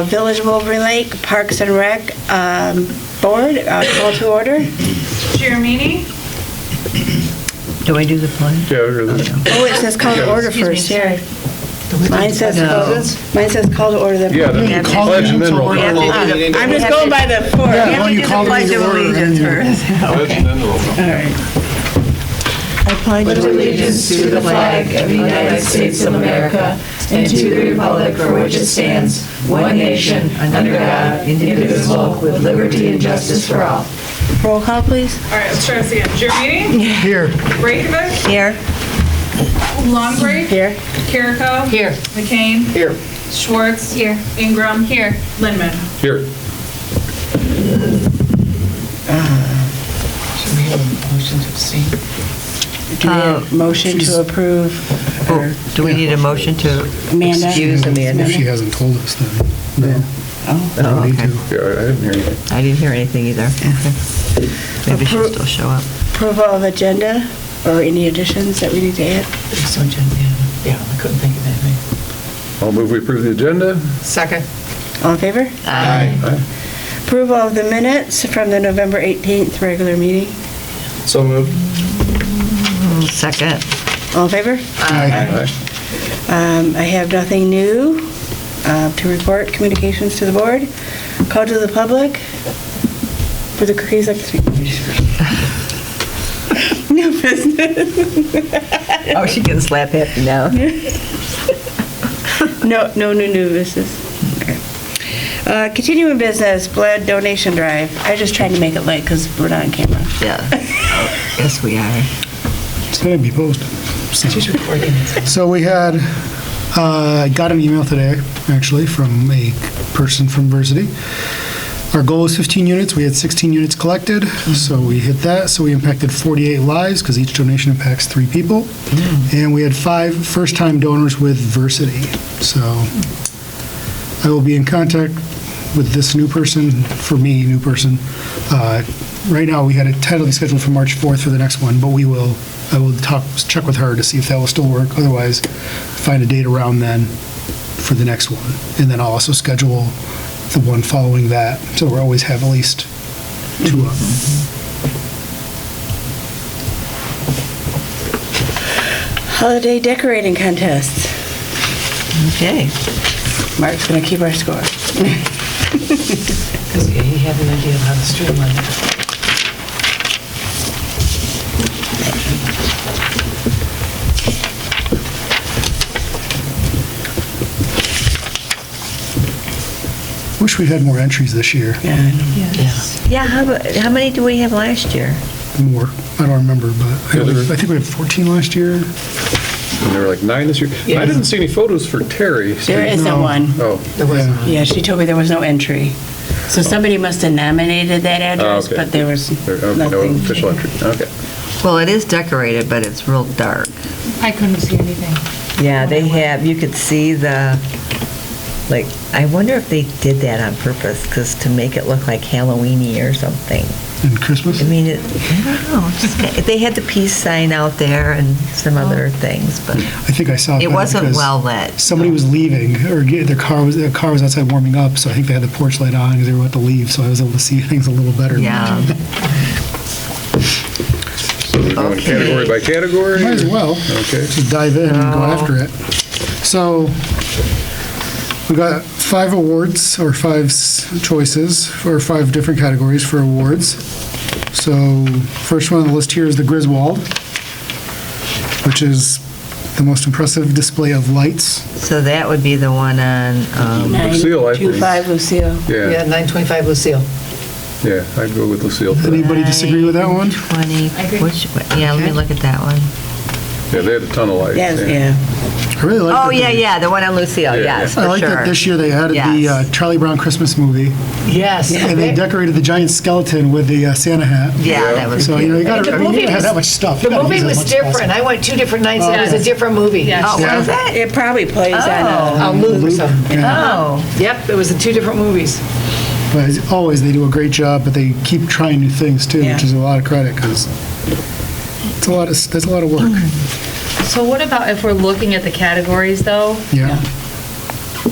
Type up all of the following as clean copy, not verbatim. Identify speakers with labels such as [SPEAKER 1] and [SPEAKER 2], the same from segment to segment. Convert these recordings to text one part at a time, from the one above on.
[SPEAKER 1] Village of Wolverine Lake Parks and Rec Board, call to order.
[SPEAKER 2] Giramini?
[SPEAKER 3] Do I do the pledge?
[SPEAKER 1] Oh, it says call to order first, yeah. Mine says call to order.
[SPEAKER 4] Yeah, the pledge and then roll call.
[SPEAKER 1] I'm just going by the form.
[SPEAKER 3] We have to do the pledge of allegiance first.
[SPEAKER 4] Pledge and then roll call.
[SPEAKER 1] All right. I pledge
[SPEAKER 5] allegiance to the flag of the United States of America and to the republic for which it stands, one nation, under God, indivisible, with liberty and justice for all.
[SPEAKER 1] Roll call, please.
[SPEAKER 2] All right, let's try this again. Giramini?
[SPEAKER 6] Here.
[SPEAKER 2] Reykjavik?
[SPEAKER 3] Here.
[SPEAKER 2] Longbreak?
[SPEAKER 1] Here.
[SPEAKER 2] Carrico?
[SPEAKER 5] Here.
[SPEAKER 2] McCain?
[SPEAKER 5] Here.
[SPEAKER 2] Schwartz? Here. Ingram? Here. Lindman?
[SPEAKER 4] Here.
[SPEAKER 5] Should we have a motion to abstain?
[SPEAKER 1] Do we have a motion to approve? Or
[SPEAKER 3] Do we need a motion to
[SPEAKER 1] Amanda?
[SPEAKER 3] excuse Amanda?
[SPEAKER 6] If she hasn't told us, then no.
[SPEAKER 1] Oh,
[SPEAKER 3] Oh,
[SPEAKER 6] We need
[SPEAKER 3] okay.
[SPEAKER 6] to.
[SPEAKER 4] Yeah, I didn't hear anything.
[SPEAKER 3] I didn't hear anything either. Okay. Maybe she'll still show up.
[SPEAKER 1] approval of agenda or any additions that we need to add?
[SPEAKER 5] There's no agenda. Yeah, I couldn't think of anything.
[SPEAKER 4] I'll move we approve the agenda.
[SPEAKER 5] Second.
[SPEAKER 1] All in favor?
[SPEAKER 3] Aye.
[SPEAKER 1] Approval of the minutes from the November 18th regular meeting.
[SPEAKER 4] So moved.
[SPEAKER 3] Second.
[SPEAKER 1] All in favor?
[SPEAKER 6] Aye.
[SPEAKER 1] I have nothing new to report. Communications to the board. Call to the public for the cookies like New business.
[SPEAKER 3] Oh, she can slap happy now.
[SPEAKER 1] No new business. Okay. Continuing business, blood donation drive. I just tried to make it light because we're not on camera.
[SPEAKER 3] Yeah. Yes, we are.
[SPEAKER 6] It's going to be posted.
[SPEAKER 5] She's recording.
[SPEAKER 6] So we had, got an email today, actually, from a person from Versity. Our goal is 15 units. We had 16 units collected, so we hit that. So we impacted 48 lives because each donation impacts 3 people. And we had 5 first-time donors with Versity. So I will be in contact with this new person, for me, new person. Right now, we had it tentatively scheduled for March 4th for the next one, but I will check with her to see if that will still work. Otherwise, find a date around then for the next one. And then I'll also schedule the one following that, so we'll always have at least 2 of them.
[SPEAKER 1] Holiday decorating contest.
[SPEAKER 3] Okay.
[SPEAKER 1] Mark's gonna keep our score.
[SPEAKER 5] Because you have an idea of how to streamline it.
[SPEAKER 6] Wish we had more entries this year.
[SPEAKER 1] Yeah, I know.
[SPEAKER 3] Yeah, how many do we have last year?
[SPEAKER 6] More. I don't remember, but I think we had 14 last year.
[SPEAKER 4] And there were like 9 this year.
[SPEAKER 5] Yeah.
[SPEAKER 4] I didn't see any photos for Terry.
[SPEAKER 1] There isn't
[SPEAKER 6] No.
[SPEAKER 1] one.
[SPEAKER 4] Oh,
[SPEAKER 5] There was
[SPEAKER 6] Yeah.
[SPEAKER 1] Yeah, she told me there was no entry. So somebody must have nominated that address,
[SPEAKER 4] okay.
[SPEAKER 1] but there was
[SPEAKER 4] okay, no
[SPEAKER 1] nothing.
[SPEAKER 4] official entry. Okay.
[SPEAKER 3] Well, it is decorated, but it's real dark.
[SPEAKER 2] I couldn't see anything.
[SPEAKER 3] Yeah, they have, you could see the, like, I wonder if they did that on purpose, because to make it look like Halloween-y or something.
[SPEAKER 6] And Christmas?
[SPEAKER 3] I mean, I don't know. They had the peace sign out there and some other things, but
[SPEAKER 6] I think I saw
[SPEAKER 3] it wasn't
[SPEAKER 6] because
[SPEAKER 3] well lit.
[SPEAKER 6] Somebody was leaving, or their car was outside warming up, so I think they had the porch light on because they were about to leave, so I was able to see things a little better.
[SPEAKER 3] Yeah.
[SPEAKER 4] So we're going
[SPEAKER 3] Okay.
[SPEAKER 4] category by category?
[SPEAKER 6] Might as well.
[SPEAKER 4] Okay.
[SPEAKER 6] Just dive in and go after it. So we got 5 awards, or 5 choices, for 5 different categories for awards. So first one on the list here is the Griswold, which is the most impressive display of lights.
[SPEAKER 3] So that would be the one on,
[SPEAKER 4] Lucille, I think.
[SPEAKER 1] 925 Lucille.
[SPEAKER 4] Yeah,
[SPEAKER 5] 925 Lucille.
[SPEAKER 4] yeah, I'd go with Lucille. for that.
[SPEAKER 6] Anybody disagree with that one?
[SPEAKER 3] 20,
[SPEAKER 2] I agree.
[SPEAKER 3] yeah, let me look at that one.
[SPEAKER 4] Yeah, they had a ton of lights.
[SPEAKER 1] Yeah.
[SPEAKER 6] I really like
[SPEAKER 3] Oh,
[SPEAKER 6] that
[SPEAKER 3] yeah,
[SPEAKER 6] they-
[SPEAKER 3] yeah, the one on Lucille,
[SPEAKER 4] Yeah,
[SPEAKER 3] yes,
[SPEAKER 4] yeah.
[SPEAKER 6] I
[SPEAKER 3] for
[SPEAKER 6] like that
[SPEAKER 3] sure.
[SPEAKER 6] this year they added the
[SPEAKER 3] Yes.
[SPEAKER 6] Charlie Brown Christmas movie,
[SPEAKER 5] Yes.
[SPEAKER 6] and they decorated the giant skeleton with the Santa hat.
[SPEAKER 3] Yeah, that was
[SPEAKER 6] So,
[SPEAKER 3] cute.
[SPEAKER 6] you know,
[SPEAKER 5] The
[SPEAKER 6] I mean,
[SPEAKER 5] movie
[SPEAKER 6] you don't have
[SPEAKER 5] was-
[SPEAKER 6] that much stuff.
[SPEAKER 5] The
[SPEAKER 6] You gotta
[SPEAKER 5] movie
[SPEAKER 6] use as
[SPEAKER 5] was
[SPEAKER 6] much as possible.
[SPEAKER 5] different. I went 2 different nights and it was a different movie.
[SPEAKER 2] Yes.
[SPEAKER 3] Oh,
[SPEAKER 6] Yeah.
[SPEAKER 3] was it?
[SPEAKER 1] It probably plays on
[SPEAKER 5] On loop or something.
[SPEAKER 3] Oh,
[SPEAKER 5] Yep, it was the 2 different movies.
[SPEAKER 6] But as always, they do a great job, but they keep trying new things too,
[SPEAKER 1] Yeah.
[SPEAKER 6] which is a lot of credit, because that's a lot of work.
[SPEAKER 2] So what about if we're looking at the categories, though?
[SPEAKER 6] Yeah.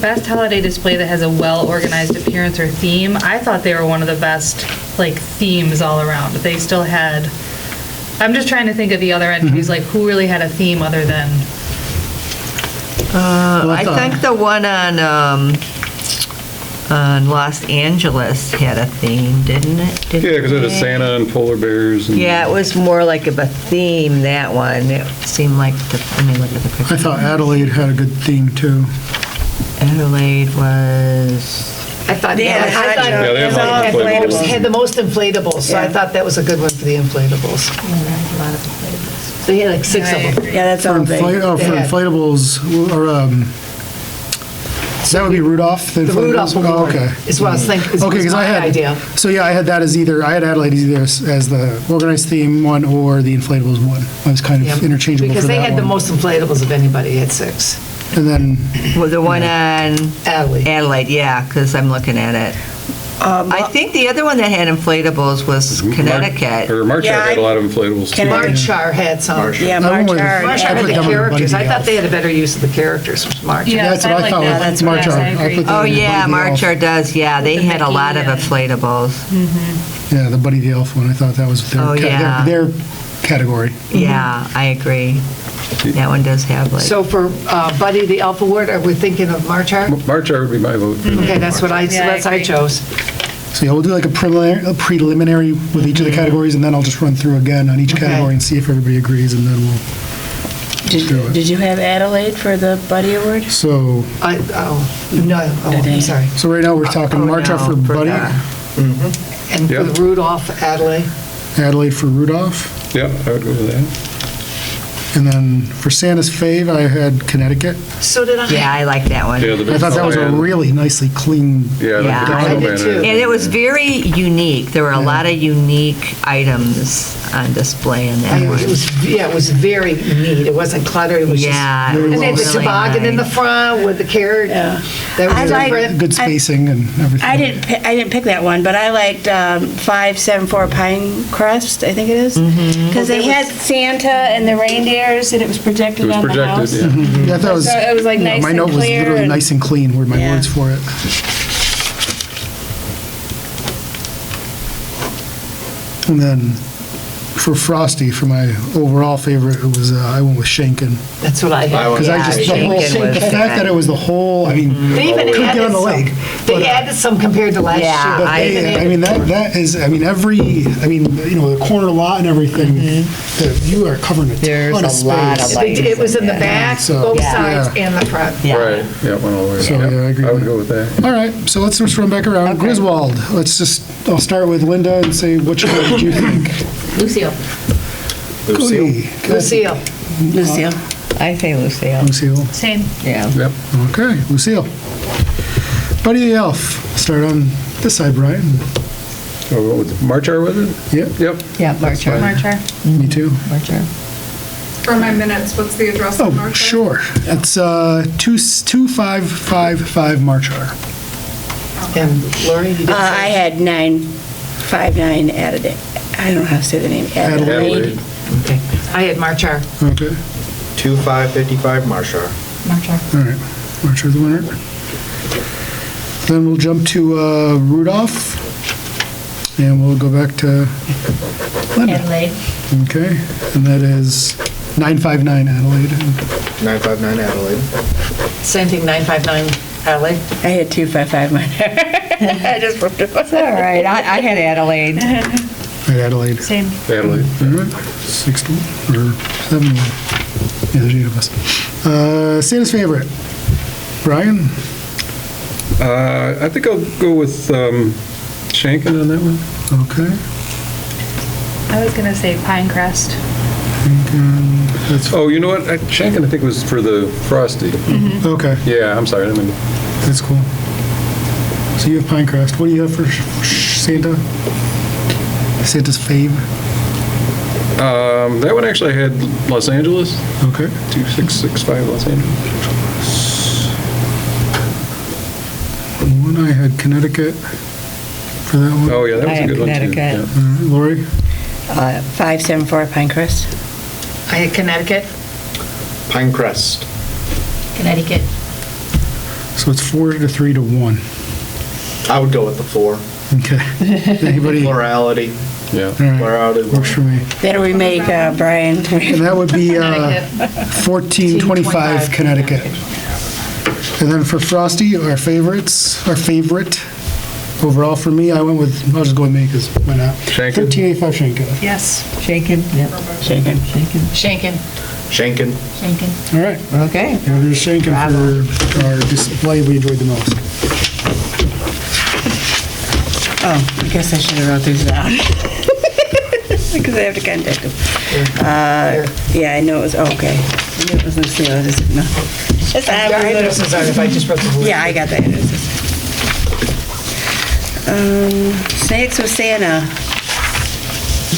[SPEAKER 2] Best holiday display that has a well-organized appearance or theme. I thought they were one of the best, like, themes all around. They still had, I'm just trying to think of the other entries, like, who really had a theme other than,
[SPEAKER 3] I think the one on Los Angeles had a theme, didn't it?
[SPEAKER 4] Yeah, because it was Santa and polar bears. And
[SPEAKER 3] Yeah, it was more like of a theme, that one. It seemed like, let me look at the picture.
[SPEAKER 6] I thought Adelaide had a good theme too.
[SPEAKER 3] Adelaide was,
[SPEAKER 5] I thought,
[SPEAKER 1] Yeah,
[SPEAKER 5] I thought
[SPEAKER 4] Yeah, they had a lot of inflatables.
[SPEAKER 5] had the most inflatables, so I
[SPEAKER 1] Yeah.
[SPEAKER 5] thought that was a good one for the inflatables. They had like 6 of them.
[SPEAKER 1] Yeah, that's all big.
[SPEAKER 6] For
[SPEAKER 5] Yeah.
[SPEAKER 6] inflatables, or, that would be Rudolph?
[SPEAKER 5] The Rudolph
[SPEAKER 6] Oh,
[SPEAKER 5] Award
[SPEAKER 6] okay.
[SPEAKER 5] is what I was thinking, is
[SPEAKER 6] Okay, because
[SPEAKER 5] my
[SPEAKER 6] I had,
[SPEAKER 5] idea.
[SPEAKER 6] so yeah, I had that as either, I had Adelaide as the organized theme one or the inflatables one. I was kind
[SPEAKER 5] Yeah,
[SPEAKER 6] of interchangeable for
[SPEAKER 5] Because they
[SPEAKER 6] that
[SPEAKER 5] had the
[SPEAKER 6] one.
[SPEAKER 5] most inflatables of anybody at 6.
[SPEAKER 6] And then,
[SPEAKER 3] well, the one on
[SPEAKER 5] Adelaide.
[SPEAKER 3] Adelaide, yeah, because I'm looking at it. I think the other one that had inflatables was Connecticut.
[SPEAKER 4] Or March
[SPEAKER 1] Yeah,
[SPEAKER 4] had a lot of inflatables too.
[SPEAKER 5] Marchar had some.
[SPEAKER 1] Yeah,
[SPEAKER 6] I went with-
[SPEAKER 1] Marchard.
[SPEAKER 5] Marchar
[SPEAKER 6] I
[SPEAKER 5] had
[SPEAKER 6] put
[SPEAKER 5] the
[SPEAKER 6] them on the
[SPEAKER 5] characters.
[SPEAKER 6] Buddy
[SPEAKER 5] I
[SPEAKER 6] the
[SPEAKER 5] thought they
[SPEAKER 6] Elf.
[SPEAKER 5] had a better use of the characters, was Marchar.
[SPEAKER 2] Yeah.
[SPEAKER 6] that's what I
[SPEAKER 2] I
[SPEAKER 6] thought
[SPEAKER 2] like that.
[SPEAKER 6] with
[SPEAKER 2] That's
[SPEAKER 6] March
[SPEAKER 2] what I
[SPEAKER 6] Art.
[SPEAKER 2] agree.
[SPEAKER 6] put the
[SPEAKER 3] Oh,
[SPEAKER 6] Buddy
[SPEAKER 3] yeah,
[SPEAKER 6] the
[SPEAKER 3] March
[SPEAKER 6] Elf.
[SPEAKER 3] Art does, yeah, they
[SPEAKER 2] the
[SPEAKER 3] had a
[SPEAKER 2] Mickey
[SPEAKER 3] lot of
[SPEAKER 2] and-
[SPEAKER 3] inflatables.
[SPEAKER 6] Yeah, the Buddy the Elf one, I thought that was
[SPEAKER 3] Oh, yeah.
[SPEAKER 6] their category.
[SPEAKER 3] Yeah, I agree. That one does have like,
[SPEAKER 5] So for Buddy the Elf Award, are we thinking of Marchar?
[SPEAKER 4] March would be my vote.
[SPEAKER 5] Okay, that's what I, so
[SPEAKER 2] Yeah, I
[SPEAKER 5] that's I
[SPEAKER 2] agree.
[SPEAKER 5] chose.
[SPEAKER 6] So yeah, we'll do like a preliminary with each of the categories, and then I'll just run through again on each
[SPEAKER 5] Okay.
[SPEAKER 6] category and see if everybody agrees, and then we'll do it.
[SPEAKER 1] Did you have Adelaide for the Buddy Award?
[SPEAKER 6] So,
[SPEAKER 5] I'm sorry.
[SPEAKER 6] so right now we're talking
[SPEAKER 3] Oh,
[SPEAKER 6] March Art
[SPEAKER 3] no,
[SPEAKER 6] for
[SPEAKER 3] for
[SPEAKER 6] Buddy,
[SPEAKER 3] that.
[SPEAKER 5] And for
[SPEAKER 4] Yeah.
[SPEAKER 5] the Rudolph, Adelaide.
[SPEAKER 6] Adelaide for Rudolph,
[SPEAKER 4] Yeah, I would go with that.
[SPEAKER 6] and then for Santa's Fave, I had Connecticut.
[SPEAKER 5] So did I.
[SPEAKER 3] yeah, I like that one.
[SPEAKER 4] Yeah, the
[SPEAKER 6] I thought that was a
[SPEAKER 4] snowman.
[SPEAKER 6] really nicely clean.
[SPEAKER 4] Yeah,
[SPEAKER 3] Yeah,
[SPEAKER 4] the
[SPEAKER 3] I
[SPEAKER 5] did
[SPEAKER 4] snowman.
[SPEAKER 5] too.
[SPEAKER 3] And it was very unique. There were a lot of unique items on display in that
[SPEAKER 5] It
[SPEAKER 3] one.
[SPEAKER 5] was, yeah, it was very neat. It wasn't cluttered, it was just.
[SPEAKER 3] Yeah, it
[SPEAKER 6] Very
[SPEAKER 3] was
[SPEAKER 5] And they had the
[SPEAKER 3] really
[SPEAKER 5] toboggan in the
[SPEAKER 3] nice.
[SPEAKER 5] front with the carrot.
[SPEAKER 1] Yeah.
[SPEAKER 5] That
[SPEAKER 1] I
[SPEAKER 5] was
[SPEAKER 1] like-
[SPEAKER 5] different.
[SPEAKER 6] Good spacing and everything.
[SPEAKER 1] I didn't pick that one, but I liked 574 Pine Crest, I think it is.
[SPEAKER 6] Mm-hmm.
[SPEAKER 1] Because they had Santa and the reindeers, and it was
[SPEAKER 4] It
[SPEAKER 1] projected
[SPEAKER 4] was
[SPEAKER 1] on the
[SPEAKER 4] projected,
[SPEAKER 1] house.
[SPEAKER 4] yeah.
[SPEAKER 6] Yeah, that was,
[SPEAKER 1] So it was like nice
[SPEAKER 6] my
[SPEAKER 1] and
[SPEAKER 6] note was
[SPEAKER 1] clear
[SPEAKER 6] literally
[SPEAKER 1] and-
[SPEAKER 6] nice and clean were my
[SPEAKER 1] Yeah.
[SPEAKER 6] words for it. And then for Frosty, for my overall favorite, it was, I went with Shankin.
[SPEAKER 5] That's what I had.
[SPEAKER 6] Because I
[SPEAKER 3] Yeah,
[SPEAKER 6] just, the whole,
[SPEAKER 3] Shankin was
[SPEAKER 6] the fact that it was the whole, I mean,
[SPEAKER 5] They even
[SPEAKER 6] couldn't get
[SPEAKER 5] added
[SPEAKER 6] on the lake.
[SPEAKER 5] some. They added some compared to last year.
[SPEAKER 3] Yeah,
[SPEAKER 6] But
[SPEAKER 3] I-
[SPEAKER 6] they, I mean, that is, I mean, you know, the corner lot and everything, that you are covering a
[SPEAKER 3] There's
[SPEAKER 6] ton of
[SPEAKER 3] a lot
[SPEAKER 6] space.
[SPEAKER 3] of lights.
[SPEAKER 5] It was in the back,
[SPEAKER 6] So-
[SPEAKER 5] both
[SPEAKER 6] Yeah.
[SPEAKER 5] sides, and the front.
[SPEAKER 3] Yeah.
[SPEAKER 4] Right, yeah, went all the way.
[SPEAKER 6] So, yeah, I agree
[SPEAKER 4] I would
[SPEAKER 6] with
[SPEAKER 4] go with that.
[SPEAKER 6] All right, so let's just run back around. Griswold, I'll start with Linda and say, which one did you think?
[SPEAKER 2] Lucille.
[SPEAKER 6] Cody.
[SPEAKER 5] Lucille.
[SPEAKER 1] Lucille.
[SPEAKER 3] I say Lucille.
[SPEAKER 6] Lucille.
[SPEAKER 2] Same.
[SPEAKER 3] Yeah.
[SPEAKER 4] Yep.
[SPEAKER 6] Okay, Lucille. Buddy the Elf. Start on this side, Brian.
[SPEAKER 4] So what was it? March with it?
[SPEAKER 6] Yep,
[SPEAKER 4] Yep.
[SPEAKER 3] Yeah, March Art.
[SPEAKER 2] Marchar.
[SPEAKER 6] me too.
[SPEAKER 3] March Art.
[SPEAKER 2] For my minutes, what's the address on
[SPEAKER 6] Oh,
[SPEAKER 2] Marchar?
[SPEAKER 6] sure. It's 2555 Marchar.
[SPEAKER 5] And Lori, you did
[SPEAKER 1] I
[SPEAKER 5] say?
[SPEAKER 1] had 959 Adelaide. I don't know how to say the name.
[SPEAKER 4] Adelaide.
[SPEAKER 5] Okay. I had Marchar.
[SPEAKER 6] Okay,
[SPEAKER 7] 2555 Marshar.
[SPEAKER 2] Marchar.
[SPEAKER 6] all right. Marchar's the winner. Then we'll jump to Rudolph, and we'll go back to Linda.
[SPEAKER 2] Adelaide.
[SPEAKER 6] Okay, and that is 959 Adelaide.
[SPEAKER 7] 959 Adelaide.
[SPEAKER 5] Same thing, 959 Adelaide.
[SPEAKER 1] I had 255 mine. I just flipped it.
[SPEAKER 3] All right, I had Adelaide.
[SPEAKER 6] Right, Adelaide.
[SPEAKER 2] Same.
[SPEAKER 4] Adelaide.
[SPEAKER 6] All right, 60 or 71. Yeah, there's 8 of us. Santa's favorite. Brian?
[SPEAKER 4] I think I'll go with Shankin on that one.
[SPEAKER 6] Okay.
[SPEAKER 2] I was gonna say Pinecrest.
[SPEAKER 6] That's,
[SPEAKER 4] Oh, you know what? Shankin, I think, was for the Frosty.
[SPEAKER 6] okay,
[SPEAKER 4] Yeah, I'm sorry. I mean,
[SPEAKER 6] that's cool. So you have Pinecrest. What do you have for Santa? Santa's fave?
[SPEAKER 4] that one actually had Los Angeles,
[SPEAKER 6] Okay.
[SPEAKER 4] 2665 Los Angeles.
[SPEAKER 6] One I had Connecticut for that one.
[SPEAKER 4] Oh, yeah, that
[SPEAKER 3] I
[SPEAKER 4] was a
[SPEAKER 3] had
[SPEAKER 4] good one, too.
[SPEAKER 3] Connecticut.
[SPEAKER 4] Yeah.
[SPEAKER 6] All right, Lori?
[SPEAKER 1] 574 Pinecrest.
[SPEAKER 5] I had Connecticut.
[SPEAKER 7] Pinecrest.
[SPEAKER 2] Connecticut.
[SPEAKER 6] So it's 4 to 3 to 1.
[SPEAKER 7] I would go with the 4.
[SPEAKER 6] Okay. Anybody? All
[SPEAKER 7] Plurality.
[SPEAKER 4] Yeah.
[SPEAKER 6] right.
[SPEAKER 7] Plurality.
[SPEAKER 6] Works for me.
[SPEAKER 1] That'll remake Brian.
[SPEAKER 6] And that would be 1425 Connecticut. And then for Frosty, our favorite overall for me, I'll just go with me because why not?
[SPEAKER 4] Shanken?
[SPEAKER 6] 1385 Shanken.
[SPEAKER 5] Yes.
[SPEAKER 3] Shaken, yep.
[SPEAKER 1] Shaken.
[SPEAKER 5] Shanken.
[SPEAKER 7] Shanken.
[SPEAKER 6] All right.
[SPEAKER 3] Okay.
[SPEAKER 6] Here's Shanken for our display we enjoyed the most.
[SPEAKER 1] Oh, I guess I should have wrote these down. Because I have to contact him. Yeah, I know it was, okay. I knew it was Lucille, I just didn't know. It's
[SPEAKER 5] Our addresses are, if I just wrote the word.
[SPEAKER 1] Yeah, I got the addresses. Snakes with Santa.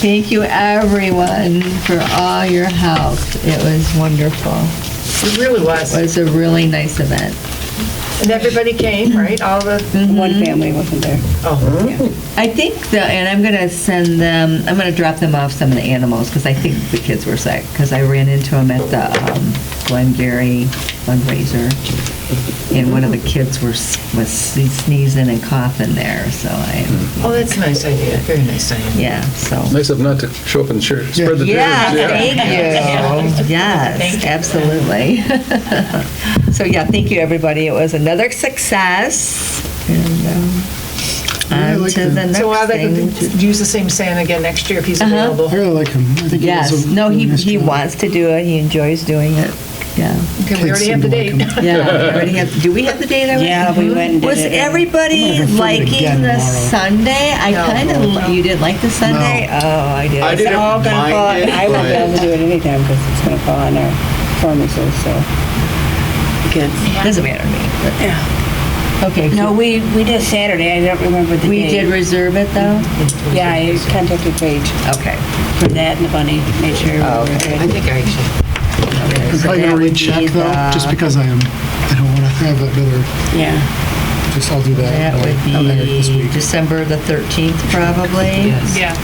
[SPEAKER 3] Thank you, everyone, for all your help. It was wonderful.
[SPEAKER 5] It really was.
[SPEAKER 3] It was a really nice event.
[SPEAKER 5] And everybody came, right? All the,
[SPEAKER 1] One family wasn't there.
[SPEAKER 5] oh,
[SPEAKER 3] I think and I'm going to send them, I'm going to drop them off some of the animals because I think the kids were sick because I ran into them at the Glengarry fundraiser and one of the kids was sneezing and coughing there, so
[SPEAKER 5] oh, that's a nice idea. Very nice idea.
[SPEAKER 3] yeah, so.
[SPEAKER 4] Nice of not to show up and spread the
[SPEAKER 3] Yeah,
[SPEAKER 4] germs.
[SPEAKER 3] thank you. Yes, absolutely. So, yeah, thank you, everybody. It was another success. And
[SPEAKER 6] I
[SPEAKER 3] on
[SPEAKER 6] like
[SPEAKER 3] to the
[SPEAKER 6] them.
[SPEAKER 3] next
[SPEAKER 5] So are they
[SPEAKER 3] thing.
[SPEAKER 5] going to use the same Santa again next year if he's available?
[SPEAKER 6] I really like him. I think it was
[SPEAKER 3] Yes,
[SPEAKER 6] a
[SPEAKER 3] no,
[SPEAKER 6] really nice
[SPEAKER 3] he
[SPEAKER 6] job.
[SPEAKER 3] wants to do it. He enjoys doing it. Yeah.
[SPEAKER 5] Okay, we already have the date.
[SPEAKER 3] Yeah, we already have, do we have the date already?
[SPEAKER 1] Yeah, we went and did
[SPEAKER 3] Was
[SPEAKER 1] it.
[SPEAKER 3] everybody
[SPEAKER 6] I'm gonna confirm it
[SPEAKER 3] liking
[SPEAKER 6] again
[SPEAKER 3] the
[SPEAKER 6] tomorrow.
[SPEAKER 3] Sunday? I
[SPEAKER 5] No.
[SPEAKER 3] kind of, you didn't like the Sunday? Oh, I did.
[SPEAKER 7] I didn't
[SPEAKER 1] All gonna fall,
[SPEAKER 7] mind it,
[SPEAKER 1] I won't be
[SPEAKER 7] but-
[SPEAKER 1] able to do it anytime because it's gonna fall on our performances, so. Kids.
[SPEAKER 3] Doesn't matter to me. but-
[SPEAKER 1] Yeah.
[SPEAKER 3] Okay.
[SPEAKER 1] No, we did Saturday, I don't remember the
[SPEAKER 3] We
[SPEAKER 1] date.
[SPEAKER 3] did reserve it, though?
[SPEAKER 1] Yeah, I contacted Paige
[SPEAKER 3] Okay.
[SPEAKER 1] for that and the bunny, made sure we
[SPEAKER 3] Oh,
[SPEAKER 1] were
[SPEAKER 3] okay.
[SPEAKER 5] I
[SPEAKER 1] good.
[SPEAKER 5] think I should.
[SPEAKER 6] I'm probably
[SPEAKER 3] that
[SPEAKER 6] gonna
[SPEAKER 3] would
[SPEAKER 6] recheck
[SPEAKER 3] be
[SPEAKER 6] though,
[SPEAKER 3] the-
[SPEAKER 6] just because I don't want to have another,
[SPEAKER 1] Yeah.
[SPEAKER 6] I'll do that.
[SPEAKER 3] That would
[SPEAKER 6] later this
[SPEAKER 3] be
[SPEAKER 6] week.
[SPEAKER 3] December the 13th, probably.
[SPEAKER 5] Yes.
[SPEAKER 2] Yes.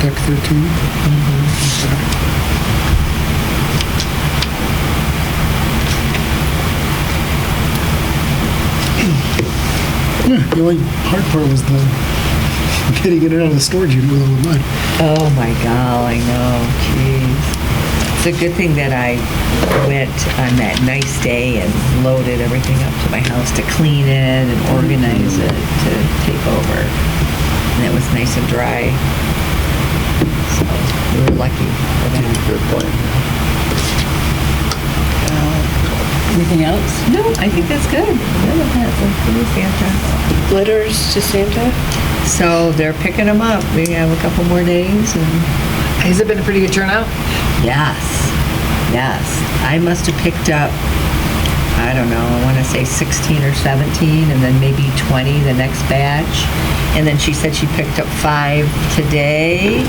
[SPEAKER 6] Deck 13. Yeah, the only hard part was the getting it out of the storage unit with all the mud.
[SPEAKER 3] Oh my God, I know, jeez. It's a good thing that I went on that nice day and loaded everything up to my house to clean it and organize it to take over. And it was nice and dry. So we were lucky for that.
[SPEAKER 4] Good point.
[SPEAKER 3] Anything else? No, I think that's good. Good with that. That's good with Santa.
[SPEAKER 1] Glitters to Santa?
[SPEAKER 3] So they're picking them up. We have a couple more days and
[SPEAKER 5] Has it been a pretty good turnout?
[SPEAKER 3] yes, yes. I must have picked up, I don't know, I want to say 16 or 17 and then maybe 20 the next batch. And then she said she picked up 5 today.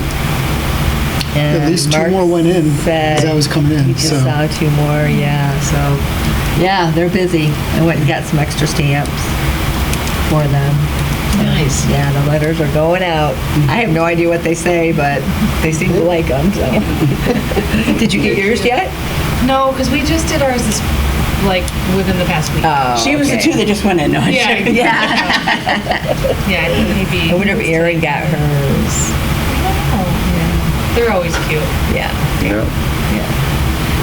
[SPEAKER 3] And
[SPEAKER 6] At least 2
[SPEAKER 3] Mark
[SPEAKER 6] more went in
[SPEAKER 3] said
[SPEAKER 6] as I was coming in,
[SPEAKER 3] He just
[SPEAKER 6] so.
[SPEAKER 3] saw 2 more, yeah, so, yeah, they're busy. I went and got some extra stamps for them.
[SPEAKER 5] Nice.
[SPEAKER 3] Yeah, the letters are going out. I have no idea what they say, but they seem to like them, so. Did you get yours yet?
[SPEAKER 2] No, because we just did ours this, like, within the past week.
[SPEAKER 3] Oh,
[SPEAKER 1] She was the two that just went in, no, I'm
[SPEAKER 2] Yeah,
[SPEAKER 1] joking.
[SPEAKER 3] Yeah.
[SPEAKER 2] Yeah, I think maybe.
[SPEAKER 3] I wonder if Erin got hers.
[SPEAKER 2] They're always cute.
[SPEAKER 3] Yeah.
[SPEAKER 4] Yeah.
[SPEAKER 3] Yeah.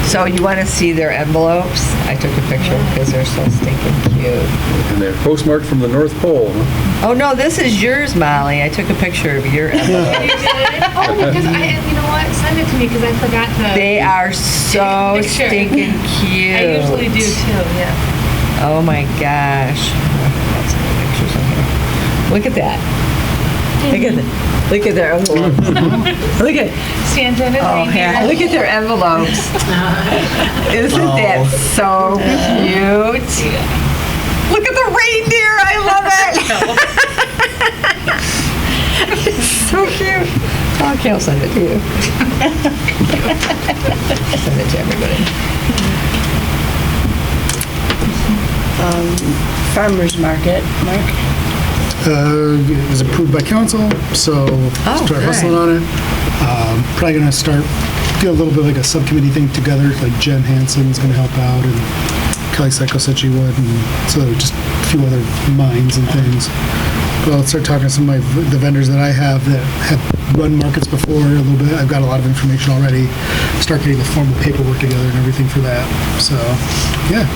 [SPEAKER 3] So you want to see their envelopes? I took a picture because they're so stinking cute.
[SPEAKER 4] And they're postmarked from the North Pole. Huh?
[SPEAKER 3] Oh, no, this is yours, Molly. I took a picture of your envelope.
[SPEAKER 2] You did? Oh, because you know what? Send it to me because I forgot to.
[SPEAKER 3] They are so
[SPEAKER 2] Picture.
[SPEAKER 3] stinking cute.
[SPEAKER 2] I usually do too, yeah.
[SPEAKER 3] Oh, my gosh. Got some pictures in here. Look at that. Look at that. Look at their envelopes. Look at,
[SPEAKER 2] Santa and his reindeer.
[SPEAKER 3] look at their envelopes. Isn't that so cute? Look at the reindeer. I love it. It's so cute. Okay, I'll send it to you. Send it to everybody.
[SPEAKER 1] Farmer's Market, Mark?
[SPEAKER 6] It was approved by council, so start
[SPEAKER 3] good.
[SPEAKER 6] hustling on it. Probably gonna start get a little bit like a subcommittee thing together, like Jen Hansen's gonna help out, and Kelly Psycho said she would, and so just a few other minds and things. But I'll start talking to some of the vendors that I have that have run markets before a little bit. I've got a lot of information already. Start getting the formal paperwork together and everything for that. So, yeah.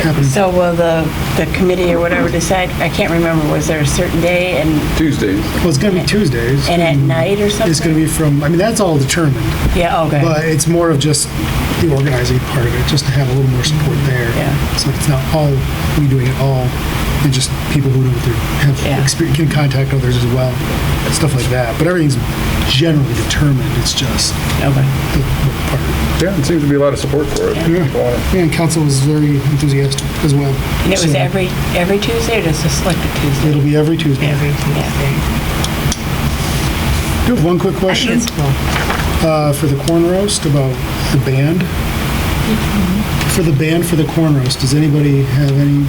[SPEAKER 6] Happening.
[SPEAKER 1] So will the committee or whatever decide, I can't remember, was there a certain day and
[SPEAKER 4] Tuesdays.
[SPEAKER 6] Well, it's gonna be Tuesdays.
[SPEAKER 1] at night or something?
[SPEAKER 6] It's gonna be from, I mean, that's all determined.
[SPEAKER 1] Yeah, okay.
[SPEAKER 6] But it's more of just the organizing part of it, just to have a little more support there.
[SPEAKER 1] Yeah.
[SPEAKER 6] So it's not all, we doing it all, and just people who know what they're,
[SPEAKER 1] Yeah.
[SPEAKER 6] have experience, can contact others as well, stuff like that. But everything's generally determined, it's just
[SPEAKER 1] Okay.
[SPEAKER 6] the part.
[SPEAKER 4] Yeah, it seems to be a lot of support for it.
[SPEAKER 6] Yeah.
[SPEAKER 4] People want it.
[SPEAKER 6] Yeah, and council was very enthusiastic as well.
[SPEAKER 1] And it was
[SPEAKER 6] So
[SPEAKER 1] every Tuesday or just a selected Tuesday?
[SPEAKER 6] It'll be every Tuesday.
[SPEAKER 3] Every Tuesday.
[SPEAKER 6] Do you have one quick
[SPEAKER 3] I
[SPEAKER 6] question?
[SPEAKER 3] think it's cool.
[SPEAKER 6] For the corn roast about the band. For the band for the corn roast, does anybody have any?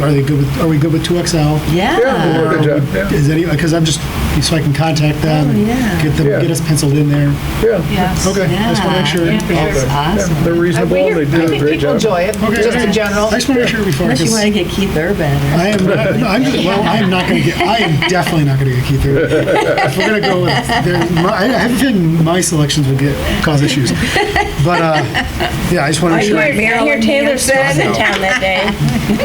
[SPEAKER 6] Are they good with? Are we good with 2XL?
[SPEAKER 4] Yeah,
[SPEAKER 3] Yeah.
[SPEAKER 4] good job, yeah.
[SPEAKER 6] Is any? Because I'm just so I can contact them
[SPEAKER 3] Oh,
[SPEAKER 6] and
[SPEAKER 3] yeah.
[SPEAKER 6] get them
[SPEAKER 4] Yeah.
[SPEAKER 6] get us penciled in there.
[SPEAKER 4] Yeah.
[SPEAKER 2] Yes.
[SPEAKER 6] Okay, I just want to make sure.
[SPEAKER 3] That's awesome.
[SPEAKER 4] They're reasonable, they do a great job.
[SPEAKER 5] enjoy it,
[SPEAKER 6] Okay.
[SPEAKER 5] just in general.
[SPEAKER 6] I just want to make sure before.
[SPEAKER 3] Unless you
[SPEAKER 6] because
[SPEAKER 3] want to get Keith Urban.
[SPEAKER 6] I am not. I am not going to get. I am definitely not going to get Keith Urban. If we're going to go with, I have a feeling my selections would cause issues. But yeah, I just want to make sure.
[SPEAKER 1] I hear Taylor Swift's in town that day.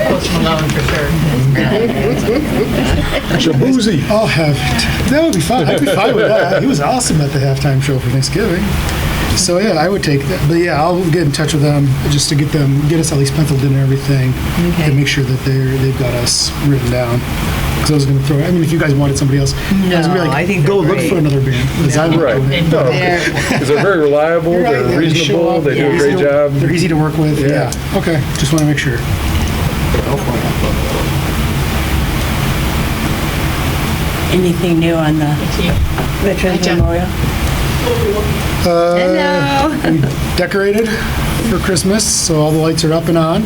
[SPEAKER 5] Post Malone for sure.
[SPEAKER 4] Shabuzi.
[SPEAKER 6] I'll have it. That would be fun. I'd be fine with that. He was awesome at the halftime show for Thanksgiving. So yeah, I would take that. But yeah, I'll get in touch with them just to get us at least penciled in and everything,
[SPEAKER 3] Okay.
[SPEAKER 6] and make sure that they've got us written down. Because I was going to throw. I mean, if you guys wanted somebody else, I was gonna be
[SPEAKER 3] No,
[SPEAKER 6] like,
[SPEAKER 3] I think
[SPEAKER 6] go
[SPEAKER 3] they're
[SPEAKER 6] look
[SPEAKER 3] great.
[SPEAKER 6] for another band. Because I would
[SPEAKER 4] Right.
[SPEAKER 6] do it.
[SPEAKER 4] No,
[SPEAKER 3] They're-
[SPEAKER 4] because they're very reliable,
[SPEAKER 6] You're right,
[SPEAKER 4] they're
[SPEAKER 6] yeah, they show
[SPEAKER 4] reasonable,
[SPEAKER 6] up,
[SPEAKER 4] they do a
[SPEAKER 6] yeah.
[SPEAKER 4] great job.
[SPEAKER 6] They're easy to work with.
[SPEAKER 4] Yeah.
[SPEAKER 6] Yeah. Okay. Just want to make sure.
[SPEAKER 1] Anything new on the Veterans Memorial?
[SPEAKER 3] Hello.
[SPEAKER 6] Decorated for Christmas, so all the lights are up and on.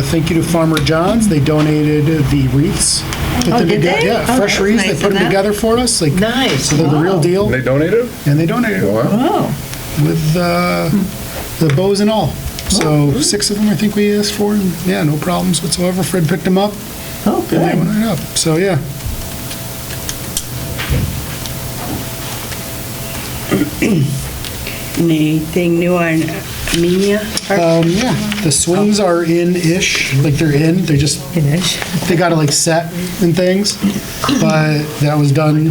[SPEAKER 6] Thank you to Farmer John's. They donated the wreaths. Put
[SPEAKER 3] Oh,
[SPEAKER 6] them
[SPEAKER 3] did
[SPEAKER 6] together-
[SPEAKER 3] they?
[SPEAKER 6] Yeah,
[SPEAKER 3] Oh,
[SPEAKER 6] fresh
[SPEAKER 3] that's
[SPEAKER 6] wreaths.
[SPEAKER 3] nice
[SPEAKER 6] They
[SPEAKER 3] of
[SPEAKER 6] put them
[SPEAKER 3] them.
[SPEAKER 6] together for us. Like,
[SPEAKER 5] Nice.
[SPEAKER 6] so they're the real deal.
[SPEAKER 4] They donated?
[SPEAKER 6] And they donated
[SPEAKER 4] Wow.
[SPEAKER 3] Oh,
[SPEAKER 6] with the bows and all. So 6 of them I think we asked for, and yeah, no problems whatsoever. Fred picked them up,
[SPEAKER 3] oh,
[SPEAKER 6] and they
[SPEAKER 3] good.
[SPEAKER 6] went right up. So yeah.
[SPEAKER 1] Anything new on Amenia Park?
[SPEAKER 6] Yeah, the swings are in-ish, like they're in. They just
[SPEAKER 3] Finish.
[SPEAKER 6] they got to like set and things, but that was done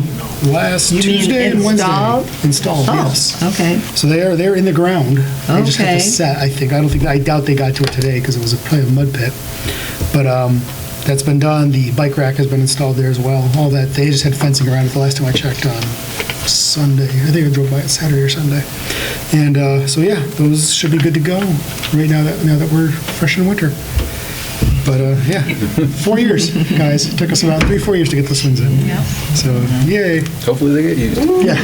[SPEAKER 6] last
[SPEAKER 3] You mean
[SPEAKER 6] Tuesday and Wednesday.
[SPEAKER 3] installed?
[SPEAKER 6] Installed,
[SPEAKER 3] Oh,
[SPEAKER 6] yes.
[SPEAKER 3] okay.
[SPEAKER 6] So they're in the ground. They just have
[SPEAKER 3] Okay.
[SPEAKER 6] to set. I doubt they got to it today because it was probably a mud pit. But that's been done. The bike rack has been installed there as well. All that they just had fencing around it the last time I checked on Sunday. I think I drove by it Saturday or Sunday. And so yeah, those should be good to go right now that we're fresh in winter. But yeah, 4 years, guys. It took us about 3-4 years to get the swings in. So yay.
[SPEAKER 4] Hopefully they get used.
[SPEAKER 6] Yeah.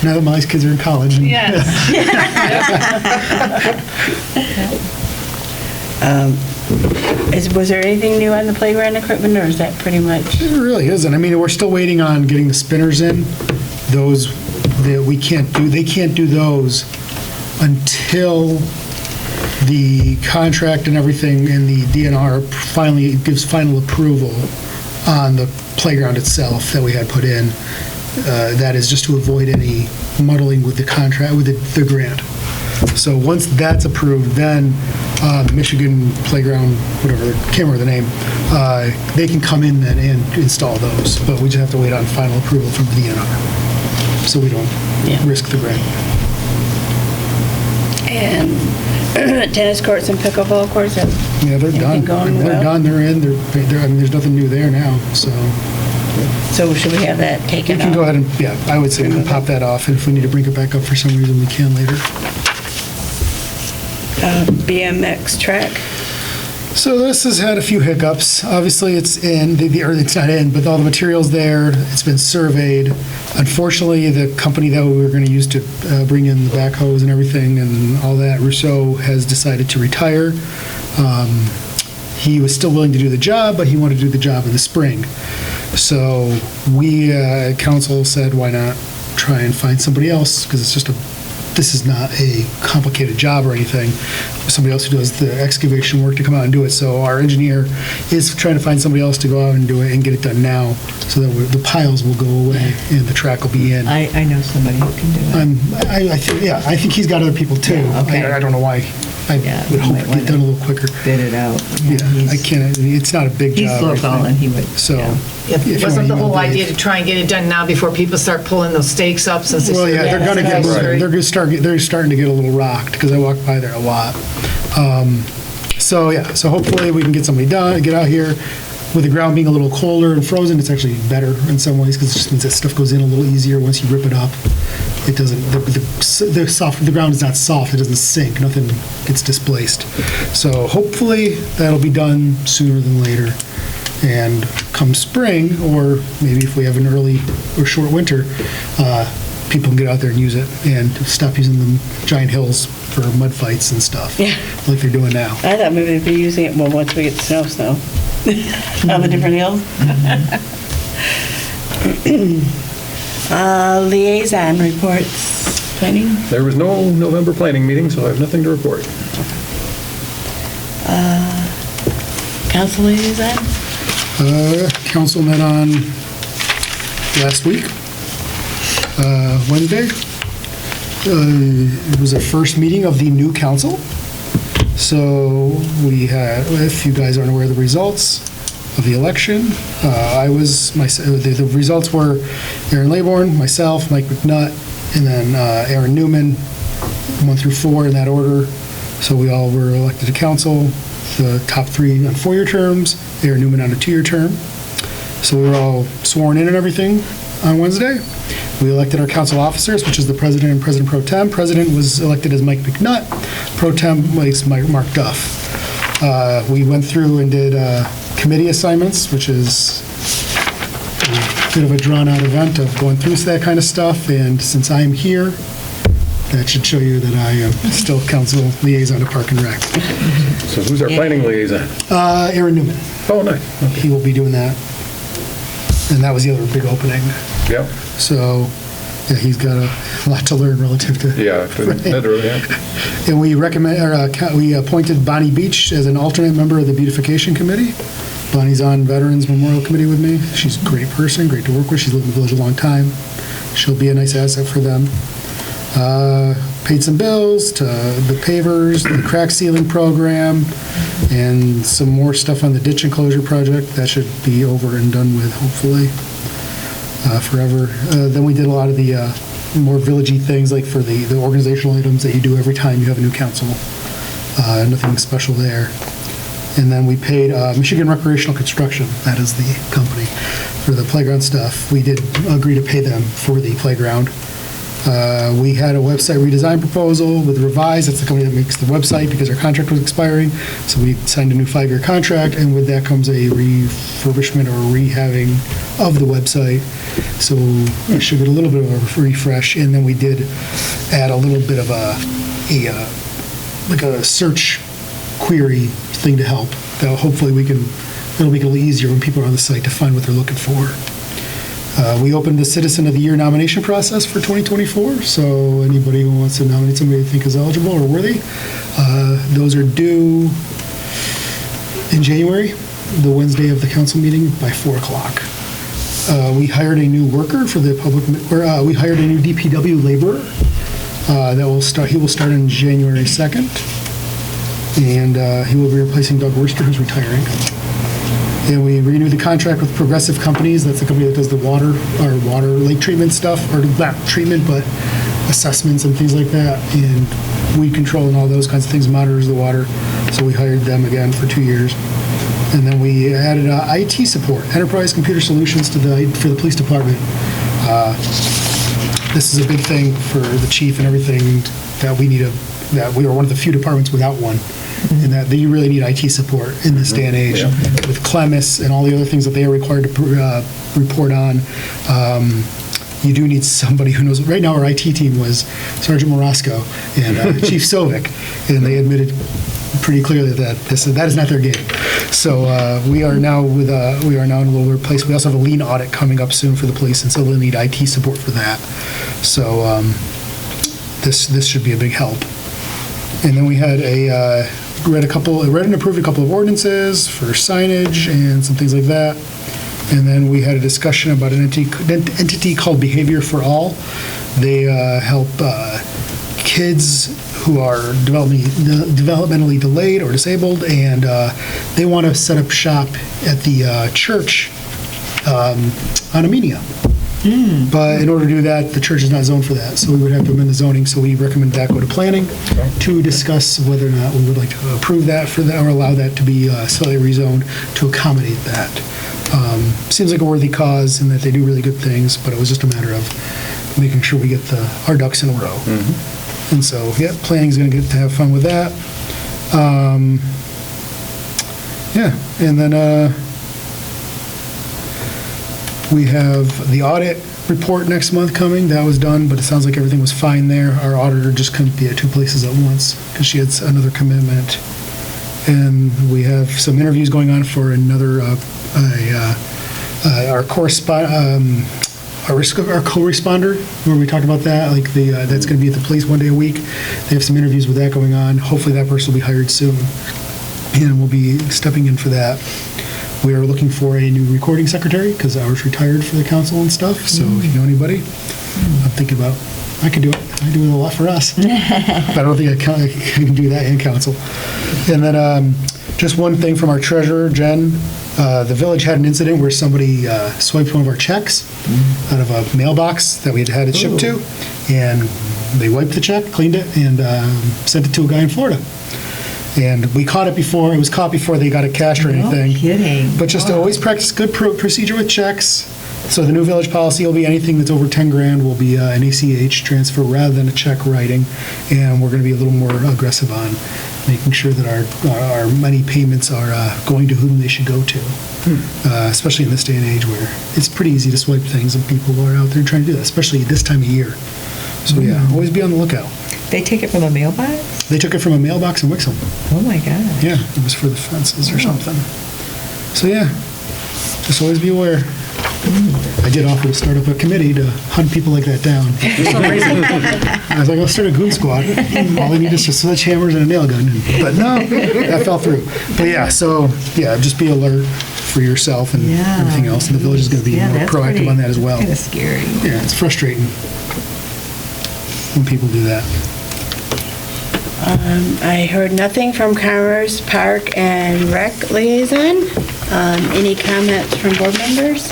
[SPEAKER 6] Now that my kids are in college. And
[SPEAKER 2] Yes.
[SPEAKER 1] Was there anything new on the playground equipment, or is that pretty much?
[SPEAKER 6] It really isn't. I mean, we're still waiting on getting the spinners in. Those that we can't do, they can't do those until the contract and everything in the DNR finally gives final approval on the playground itself that we had put in. That is just to avoid any muddling with the contract, with the grant. So once that's approved, then Michigan Playground, whatever, I can't remember the name, they can come in then and install those, but we just have to wait on final approval from the DNR, so we don't
[SPEAKER 1] Yeah.
[SPEAKER 6] risk the grant.
[SPEAKER 1] And tennis courts and pickleball courts have
[SPEAKER 6] Yeah, they're done.
[SPEAKER 1] Everything going
[SPEAKER 6] They're
[SPEAKER 1] well?
[SPEAKER 6] done, they're in, I mean, there's nothing new there now, so
[SPEAKER 1] So should we have that
[SPEAKER 6] we
[SPEAKER 1] taken
[SPEAKER 6] can go
[SPEAKER 1] off?
[SPEAKER 6] ahead and, yeah, I would say we can pop that off, and if we need to bring it back up for some reason, we can later.
[SPEAKER 1] BMX track?
[SPEAKER 6] So this has had a few hiccups. Obviously, it's in, or it's not in, but all the material's there. It's been surveyed. Unfortunately, the company that we were going to use to bring in the backhoes and everything and all that, Rousseau, has decided to retire. He was still willing to do the job, but he wanted to do the job in the spring. So we, council said, why not try and find somebody else, because this is not a complicated job or anything. Somebody else who does the excavation work to come out and do it. So our engineer is trying to find somebody else to go out and do it and get it done now, so that the piles will go away and the track will be in.
[SPEAKER 3] I know somebody who can do it.
[SPEAKER 6] I think he's got other people too.
[SPEAKER 3] Yeah, okay.
[SPEAKER 6] I don't know why. I
[SPEAKER 3] Yeah,
[SPEAKER 6] would
[SPEAKER 3] you
[SPEAKER 6] hope
[SPEAKER 3] might
[SPEAKER 6] it'd
[SPEAKER 3] wanna
[SPEAKER 6] get done a little quicker.
[SPEAKER 3] Bid it out.
[SPEAKER 6] Yeah, I
[SPEAKER 3] He's-
[SPEAKER 6] can't, it's not a big
[SPEAKER 3] He's
[SPEAKER 6] job. or
[SPEAKER 3] local,
[SPEAKER 6] anything.
[SPEAKER 3] and he would,
[SPEAKER 6] So.
[SPEAKER 3] yeah.
[SPEAKER 6] if you
[SPEAKER 5] Wasn't the
[SPEAKER 6] wanna
[SPEAKER 5] whole
[SPEAKER 6] email Dave.
[SPEAKER 5] idea to try and get it done now before people start pulling those stakes up since it's...
[SPEAKER 6] Well, yeah, they're gonna get,
[SPEAKER 5] Right.
[SPEAKER 6] they're starting to get a little rocked, because I walk by there a lot. So hopefully we can get somebody done, get out here. With the ground being a little colder and frozen, it's actually better in some ways, because it just means that stuff goes in a little easier once you rip it up. It doesn't, the ground is not soft, it doesn't sink, nothing gets displaced. So hopefully that'll be done sooner than later. And come spring, or maybe if we have an early or short winter, people can get out there and use it and stop using the giant hills for mud fights and stuff.
[SPEAKER 1] Yeah.
[SPEAKER 6] Like they're doing now.
[SPEAKER 1] I thought maybe they'd be using it, well, once we get snow, on the different hills. Liaison reports, planning,
[SPEAKER 4] There was no November planning meeting, so I have nothing to report.
[SPEAKER 1] council liaison?
[SPEAKER 6] Council met on last week, Wednesday. It was a first meeting of the new council. So we had, if you guys aren't aware of the results of the election, the results were Aaron Laybourne, myself, Mike McNutt, and then Aaron Newman, 1 through 4 in that order. So we all were elected to council, the top 3 on 4-year terms, Aaron Newman on a 2-year term. So we were all sworn in and everything on Wednesday. We elected our council officers, which is the president and president pro tem. President was elected as Mike McNutt. Pro tem was Mark Duff. We went through and did committee assignments, which is a bit of a drawn-out event of going through that kind of stuff. And since I'm here, that should show you that I am still council liaison to Park and Rec.
[SPEAKER 4] So who's our planning liaison?
[SPEAKER 6] Aaron Newman,
[SPEAKER 4] Oh, nice. Okay.
[SPEAKER 6] he will be doing that. And that was the other big opening.
[SPEAKER 4] Yep.
[SPEAKER 6] So, yeah, he's got a lot to learn relative to.
[SPEAKER 4] Yeah, literally, yeah.
[SPEAKER 6] And we we appointed Bonnie Beach as an alternate member of the beautification committee. Bonnie's on Veterans Memorial Committee with me. She's a great person, great to work with. She's lived in the village a long time. She'll be a nice asset for them. Paid some bills to the pavers, the crack sealing program, and some more stuff on the ditch enclosure project. That should be over and done with, hopefully, forever. Then we did a lot of the more villagey things, like for the organizational items that you do every time you have a new council. Nothing special there. And then we paid Michigan Recreational Construction, that is the company, for the playground stuff. We did agree to pay them for the playground. We had a website redesign proposal with Revise. That's the company that makes the website, because our contract was expiring. So we signed a new 5-year contract, and with that comes a refurbishment or rehabbing of the website. So we should get a little bit of a refresh. And then we did add a little bit of a search query thing to help. That hopefully it'll make it a little easier when people are on the site to find what they're looking for. We opened the Citizen of the Year nomination process for 2024, so anybody who wants to nominate somebody they think is eligible or worthy, those are due in January, the Wednesday of the council meeting, by 4 o'clock. We hired a new worker for the public, we hired a new DPW laborer he will start on January 2nd, and he will be replacing Doug Worster, who's retiring. And we renewed the contract with Progressive Companies. That's the company that does the water lake treatment stuff, or not treatment, but assessments and things like that, and weed control and all those kinds of things, monitors the water. So we hired them again for 2 years. And then we added IT support, enterprise computer solutions for the police department. This is a big thing for the chief and everything, that we are one of the few departments without one. And that you really need IT support in this day and age.
[SPEAKER 4] Yeah.
[SPEAKER 6] With Clemis and all the other things that they are required to report on. You do need somebody who knows. Right now, our IT team was Sergeant Morosco and Chief Sovic, and they admitted pretty clearly that that is not their game. So we are now in a little weird place. We also have a lien audit coming up soon for the police, and so they'll need IT support for that. So this should be a big help. And then we had read and approved a couple of ordinances for signage and some things like that. And then we had a discussion about an entity called Behavior for All. They help kids who are developmentally delayed or disabled, and they want to set up shop at the church on Amelia. But in order to do that, the church is not zoned for that, so we would have to amend the zoning. So we recommend that go to planning to discuss whether or not we would like to approve that or allow that to be slightly rezoned to accommodate that. Seems like a worthy cause and that they do really good things, but it was just a matter of making sure we get our ducks in a row. And so, yeah, planning's going to get to have fun with that. And then we have the audit report next month coming. That was done, but it sounds like everything was fine there. Our auditor just couldn't be at two places at once because she had another commitment. And we have some interviews going on for another, our co-responder, where we talked about that, like that's going to be at the police one day a week. They have some interviews with that going on. Hopefully that person will be hired soon, and we'll be stepping in for that. We are looking for a new recording secretary because I was retired for the council and stuff. So if you know anybody, I'm thinking about, I could do it. I do it a lot for us. But I don't think I can do that in council. And then just one thing from our treasurer, Jen. The village had an incident where somebody swiped one of our checks out of a mailbox that we had it shipped to, and they wiped the check, cleaned it, and sent it to a guy in Florida. And we caught it before, it was caught before they got it cashed or anything.
[SPEAKER 3] No kidding.
[SPEAKER 6] But just to always practice good procedure with checks. So the new village policy will be anything that's over 10 grand will be an ACH transfer rather than a check writing. And we're going to be a little more aggressive on making sure that our money payments are going to whom they should go to. Especially in this day and age where it's pretty easy to swipe things and people are out there trying to do that, especially this time of year. So yeah, always be on the lookout.
[SPEAKER 3] They take it from a mailbox?
[SPEAKER 6] They took it from a mailbox in Wixom.
[SPEAKER 3] Oh my God.
[SPEAKER 6] Yeah, it was for the fences or something. So yeah, just always be aware. I did offer to start up a committee to hunt people like that down. For some reason, I was like, I'll start a goon squad. All they need is just sledgehammers and a nail gun. But no, that fell through. But yeah, so yeah, just be alert for yourself and everything else. And the village is going to be more proactive on that as well.
[SPEAKER 3] Kind of scary.
[SPEAKER 6] Yeah, it's frustrating when people do that.
[SPEAKER 1] I heard nothing from Commerce, Park, and Rec liaison. Any comments from board members?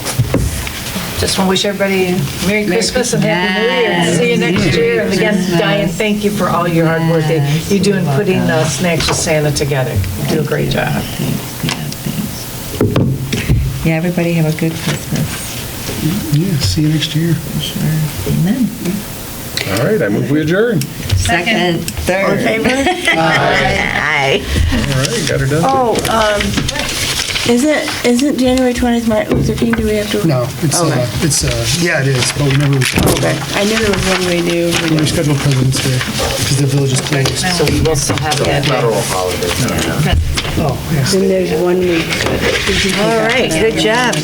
[SPEAKER 5] Just want to wish everybody Merry Christmas and Happy New Year. And see you next year. And again, Diane, thank you for all your hard work that you do in putting Snacks with Santa together. You do a great job.
[SPEAKER 3] Thanks. Yeah, everybody have a good Christmas.
[SPEAKER 6] Yeah, see you next year.
[SPEAKER 3] Sure. Amen.
[SPEAKER 4] All right, I move we adjourn.
[SPEAKER 3] Second, third.
[SPEAKER 1] All in favor?
[SPEAKER 3] Aye.
[SPEAKER 4] All right, got her done.
[SPEAKER 1] Oh, isn't January 20th Martin Luther King? Do we have to?
[SPEAKER 6] No, it's yeah, it is, but we never rescheduled.
[SPEAKER 1] Okay, I knew there was one we knew.
[SPEAKER 6] We rescheduled President's Day because the village is closed.
[SPEAKER 5] So we will still have that.
[SPEAKER 7] Federal holiday.
[SPEAKER 6] Oh, yes.
[SPEAKER 1] Then there's 1 week.
[SPEAKER 5] All right, good job.